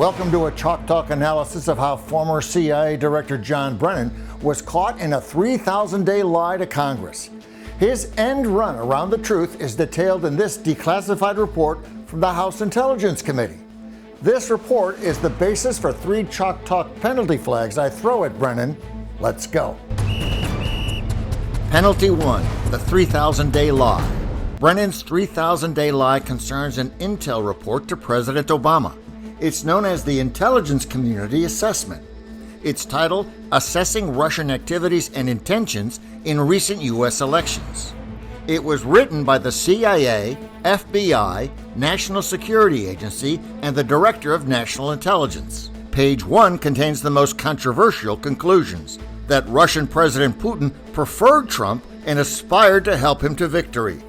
Welcome to a Chalk Talk analysis of how former CIA Director John Brennan was caught in a 3,000-day lie to Congress. His end run around the truth is detailed in this declassified report from the House Intelligence Committee. This report is the basis for 3 Chalk Talk penalty flags I throw at Brennan. Let's go. Penalty 1, the 3,000-day lie. Brennan's 3,000-day lie concerns an intel report to President Obama. It's known as the Intelligence Community Assessment. It's titled Assessing Russian Activities and Intentions in Recent U.S. Elections. It was written by the CIA, FBI, National Security Agency, and the Director of National Intelligence. Page 1 contains the most controversial conclusions: that Russian President Putin preferred Trump and aspired to help him to victory.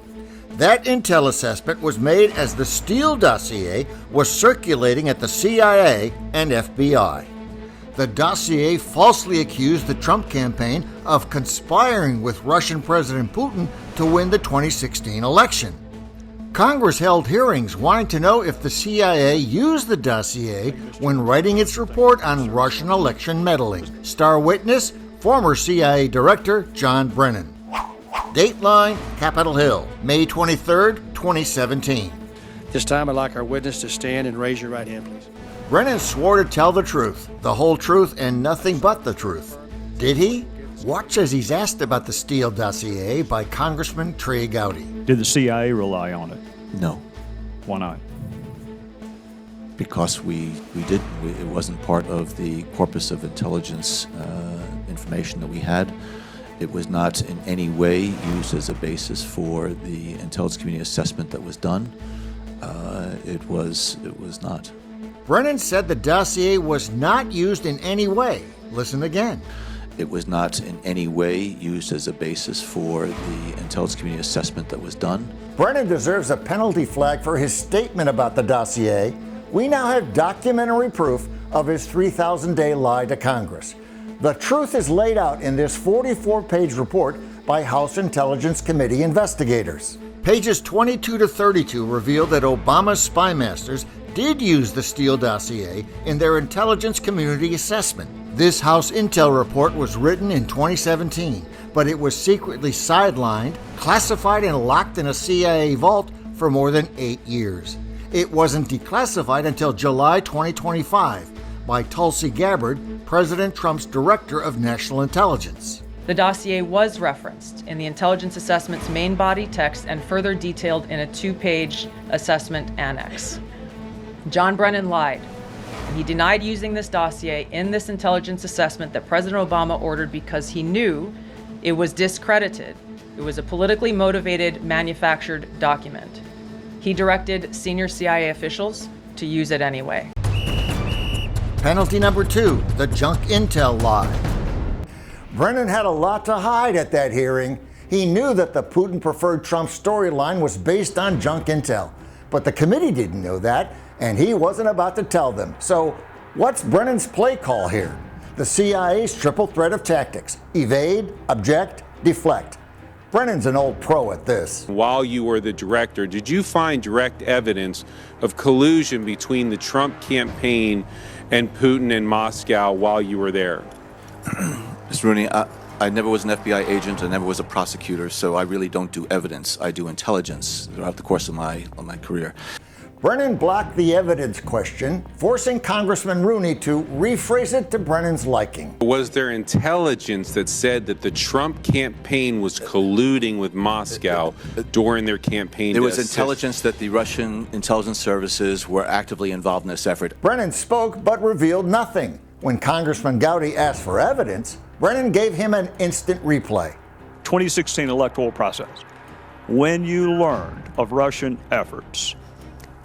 That intel assessment was made as the Steele dossier was circulating at the CIA and FBI. The dossier falsely accused the Trump campaign of conspiring with Russian President Putin to win the 2016 election. Congress held hearings wanting to know if the CIA used the dossier when writing its report on Russian election meddling. Star witness, former CIA Director John Brennan. Dateline, Capitol Hill, May 23, 2017. This time I'd like our witness to stand and raise your right hand, please. Brennan swore to tell the truth, the whole truth, and nothing but the truth. Did he? Watch as he's asked about the Steele dossier by Congressman Trey Gowdy. Did the CIA rely on it? No. Why not? Because we didn't. It wasn't part of the corpus of intelligence information that we had. It was not in any way used as a basis for the intelligence community assessment that was done. It was not. Brennan said the dossier was not used in any way. Listen again. It was not in any way used as a basis for the intelligence community assessment that was done. Brennan deserves a penalty flag for his statement about the dossier. We now have documentary proof of his 3,000-day lie to Congress. The truth is laid out in this 44-page report by House Intelligence Committee investigators. Pages 22 to 32 reveal that Obama's spy masters did use the Steele dossier in their intelligence community assessment. This House Intel report was written in 2017, but it was secretly sidelined, classified, and locked in a CIA vault for more than 8 years. It wasn't declassified until July 2025 by Tulsi Gabbard, President Trump's Director of National Intelligence. The dossier was referenced in the intelligence assessment's main body text and further detailed in a 2-page assessment annex. John Brennan lied. He denied using this dossier in this intelligence assessment that President Obama ordered because he knew it was discredited. It was a politically motivated, manufactured document. He directed senior CIA officials to use it anyway. Penalty number 2, the junk intel lie. Brennan had a lot to hide at that hearing. He knew that the Putin preferred Trump storyline was based on junk intel, but the committee didn't know that, and he wasn't about to tell them. So what's Brennan's play call here? The CIA's triple threat of tactics: evade, object, deflect. Brennan's an old pro at this. While you were the director, did you find direct evidence of collusion between the Trump campaign and Putin in Moscow while you were there? Mr. Rooney, I never was an FBI agent. I never was a prosecutor, so I really don't do evidence. I do intelligence throughout the course of my career. Brennan blocked the evidence question, forcing Congressman Rooney to rephrase it to Brennan's liking. Was there intelligence that said that the Trump campaign was colluding with Moscow during their campaign? There was intelligence that the Russian intelligence services were actively involved in this effort. Brennan spoke but revealed nothing. When Congressman Gowdy asked for evidence, Brennan gave him an instant replay. 2016 electoral process. When you learned of Russian efforts,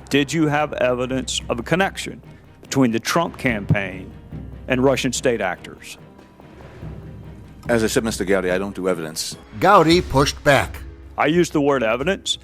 did you have evidence of a connection between the Trump campaign and Russian state actors? As I said, Mr. Gowdy, I don't do evidence. Gowdy pushed back. I use the word evidence,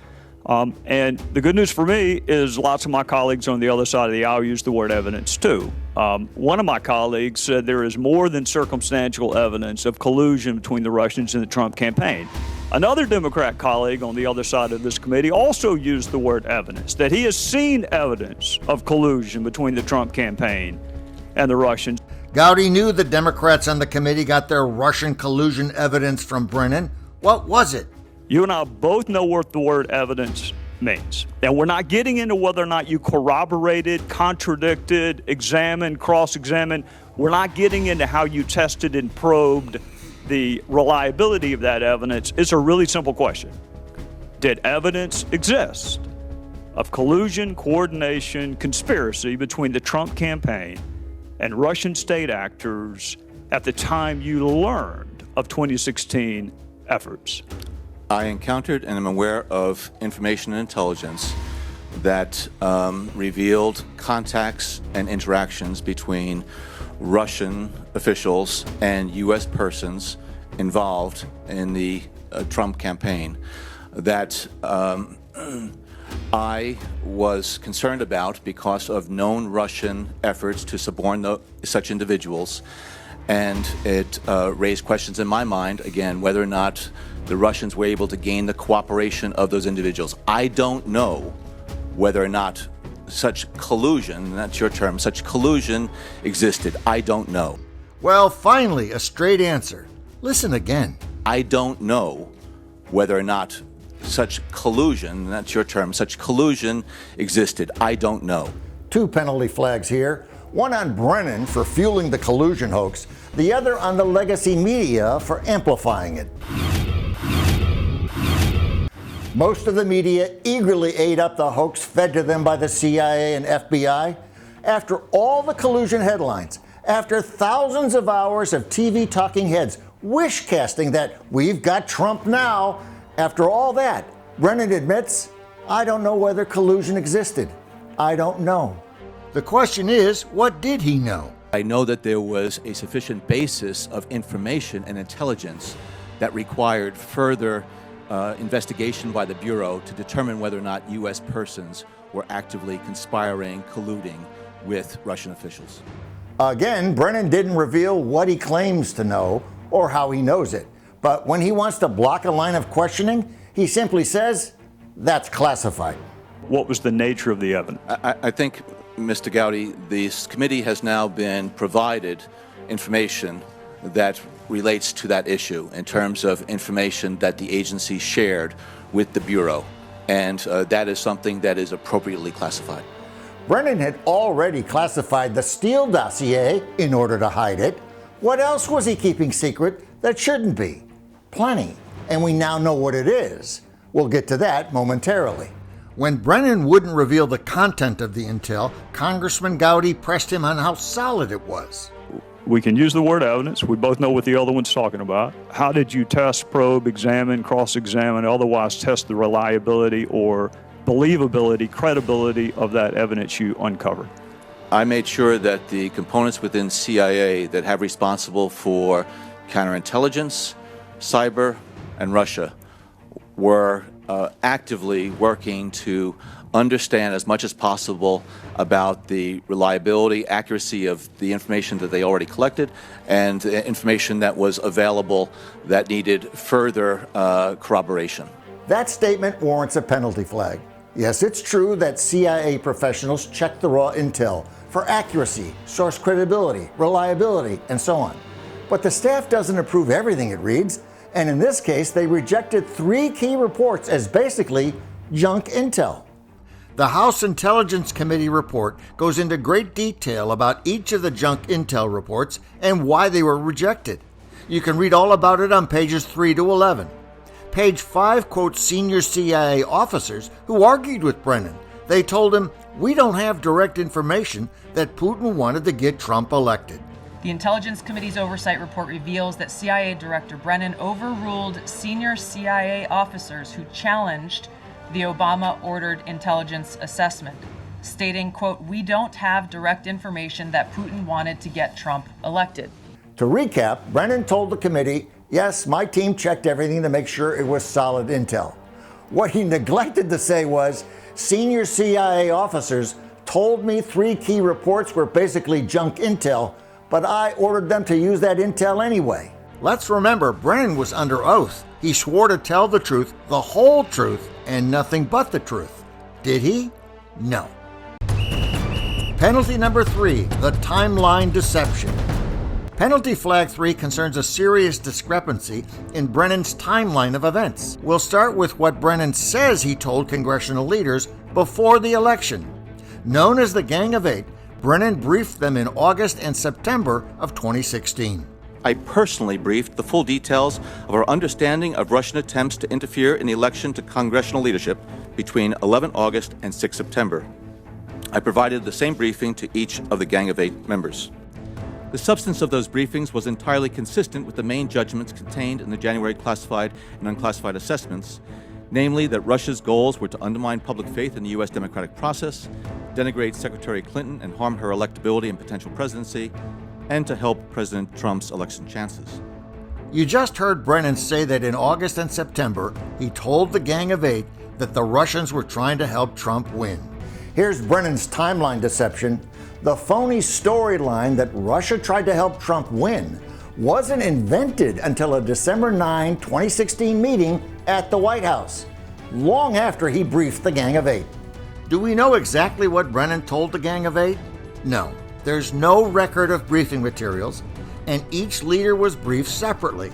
and the good news for me is lots of my colleagues on the other side of the aisle use the word evidence too. One of my colleagues said there is more than circumstantial evidence of collusion between the Russians and the Trump campaign. Another Democrat colleague on the other side of this committee also used the word evidence, that he has seen evidence of collusion between the Trump campaign and the Russians. Gowdy knew the Democrats on the committee got their Russian collusion evidence from Brennan. What was it? You and I both know what the word evidence means. And we're not getting into whether or not you corroborated, contradicted, examined, cross-examined. We're not getting into how you tested and probed the reliability of that evidence. It's a really simple question. Did evidence exist of collusion, coordination, conspiracy between the Trump campaign and Russian state actors at the time you learned of 2016 efforts? I encountered and am aware of information and intelligence that revealed contacts and interactions between Russian officials and U.S. persons involved in the Trump campaign that I was concerned about because of known Russian efforts to suborn such individuals. And it raised questions in my mind, again, whether or not the Russians were able to gain the cooperation of those individuals. I don't know whether or not such collusion, that's your term, such collusion existed. I don't know. Well, finally, a straight answer. Listen again. I don't know whether or not such collusion, that's your term, such collusion existed. I don't know. 2 penalty flags here. One on Brennan for fueling the collusion hoax, the other on the legacy media for amplifying it. Most of the media eagerly ate up the hoax fed to them by the CIA and FBI. After all the collusion headlines, after thousands of hours of TV talking heads wish casting that we've got Trump now, after all that, Brennan admits, I don't know whether collusion existed. I don't know. The question is, what did he know? I know that there was a sufficient basis of information and intelligence that required further investigation by the Bureau to determine whether or not U.S. persons were actively conspiring, colluding with Russian officials. Again, Brennan didn't reveal what he claims to know or how he knows it. But when he wants to block a line of questioning, he simply says, that's classified. What was the nature of the evidence? I think, Mr. Gowdy, this committee has now been provided information that relates to that issue in terms of information that the agency shared with the Bureau. And that is something that is appropriately classified. Brennan had already classified the Steele dossier in order to hide it. What else was he keeping secret that shouldn't be? Plenty. And we now know what it is. We'll get to that momentarily. When Brennan wouldn't reveal the content of the intel, Congressman Gowdy pressed him on how solid it was. We can use the word evidence. We both know what the other one's talking about. How did you test, probe, examine, cross-examine, otherwise test the reliability or believability, credibility of that evidence you uncovered? I made sure that the components within CIA that have responsible for counterintelligence, cyber, and Russia were actively working to understand as much as possible about the reliability, accuracy of the information that they already collected and information that was available that needed further corroboration. That statement warrants a penalty flag. Yes, it's true that CIA professionals check the raw intel for accuracy, source credibility, reliability, and so on. But the staff doesn't approve everything it reads, and in this case, they rejected 3 key reports as basically junk intel. The House Intelligence Committee report goes into great detail about each of the junk intel reports and why they were rejected. You can read all about it on pages 3 to 11. Page 5 quotes senior CIA officers who argued with Brennan. They told him, we don't have direct information that Putin wanted to get Trump elected. The Intelligence Committee's oversight report reveals that CIA Director Brennan overruled senior CIA officers who challenged the Obama-ordered intelligence assessment, stating, quote, we don't have direct information that Putin wanted to get Trump elected. To recap, Brennan told the committee, yes, my team checked everything to make sure it was solid intel. What he neglected to say was, senior CIA officers told me 3 key reports were basically junk intel, but I ordered them to use that intel anyway. Let's remember, Brennan was under oath. He swore to tell the truth, the whole truth, and nothing but the truth. Did he? No. Penalty number 3, the timeline deception. Penalty flag 3 concerns a serious discrepancy in Brennan's timeline of events. We'll start with what Brennan says he told congressional leaders before the election. Known as the Gang of Eight, Brennan briefed them in August and September of 2016. I personally briefed the full details of our understanding of Russian attempts to interfere in the election to congressional leadership between 11 August and 6 September. I provided the same briefing to each of the Gang of Eight members. The substance of those briefings was entirely consistent with the main judgments contained in the January classified and unclassified assessments, namely that Russia's goals were to undermine public faith in the U.S. democratic process, denigrate Secretary Clinton and harm her electability and potential presidency, and to help President Trump's election chances. You just heard Brennan say that in August and September, he told the Gang of Eight that the Russians were trying to help Trump win. Here's Brennan's timeline deception. The phony storyline that Russia tried to help Trump win wasn't invented until a December 9, 2016 meeting at the White House, long after he briefed the Gang of Eight. Do we know exactly what Brennan told the Gang of Eight? No. There's no record of briefing materials, and each leader was briefed separately.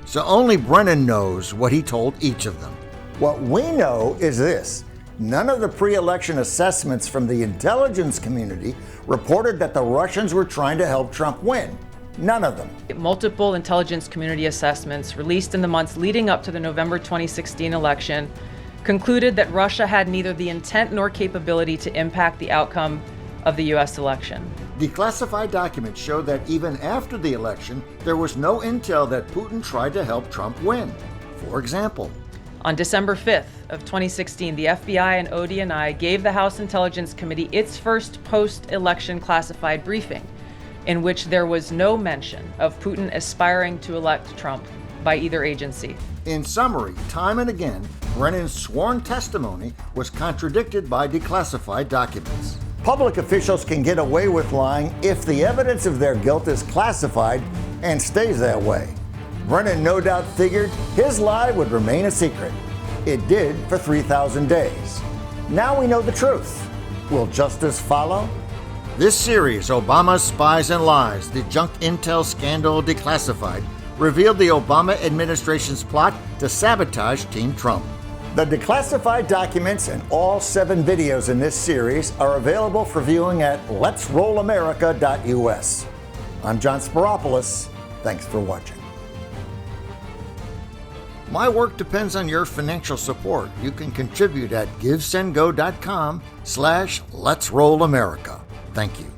So only Brennan knows what he told each of them. What we know is this. None of the pre-election assessments from the intelligence community reported that the Russians were trying to help Trump win. None of them. Multiple intelligence community assessments released in the months leading up to the November 2016 election concluded that Russia had neither the intent nor capability to impact the outcome of the U.S. election. Declassified documents show that even after the election, there was no intel that Putin tried to help Trump win. For example, on December 5th of 2016, the FBI and ODNI gave the House Intelligence Committee its first post-election classified briefing, in which there was no mention of Putin aspiring to elect Trump by either agency. In summary, time and again, Brennan's sworn testimony was contradicted by declassified documents. Public officials can get away with lying if the evidence of their guilt is classified and stays that way. Brennan no doubt figured his lie would remain a secret. It did for 3,000 days. Now we know the truth. Will justice follow? This series, Obama's Spies and Lies, the Junk Intel Scandal Declassified, revealed the Obama administration's plot to sabotage Team Trump. The declassified documents and all 7 videos in this series are available for viewing at letsrollamerica.us. I'm John Spiropoulos. Thanks for watching. My work depends on your financial support. You can contribute at givesendgo.com/letsrollamerica. Thank you.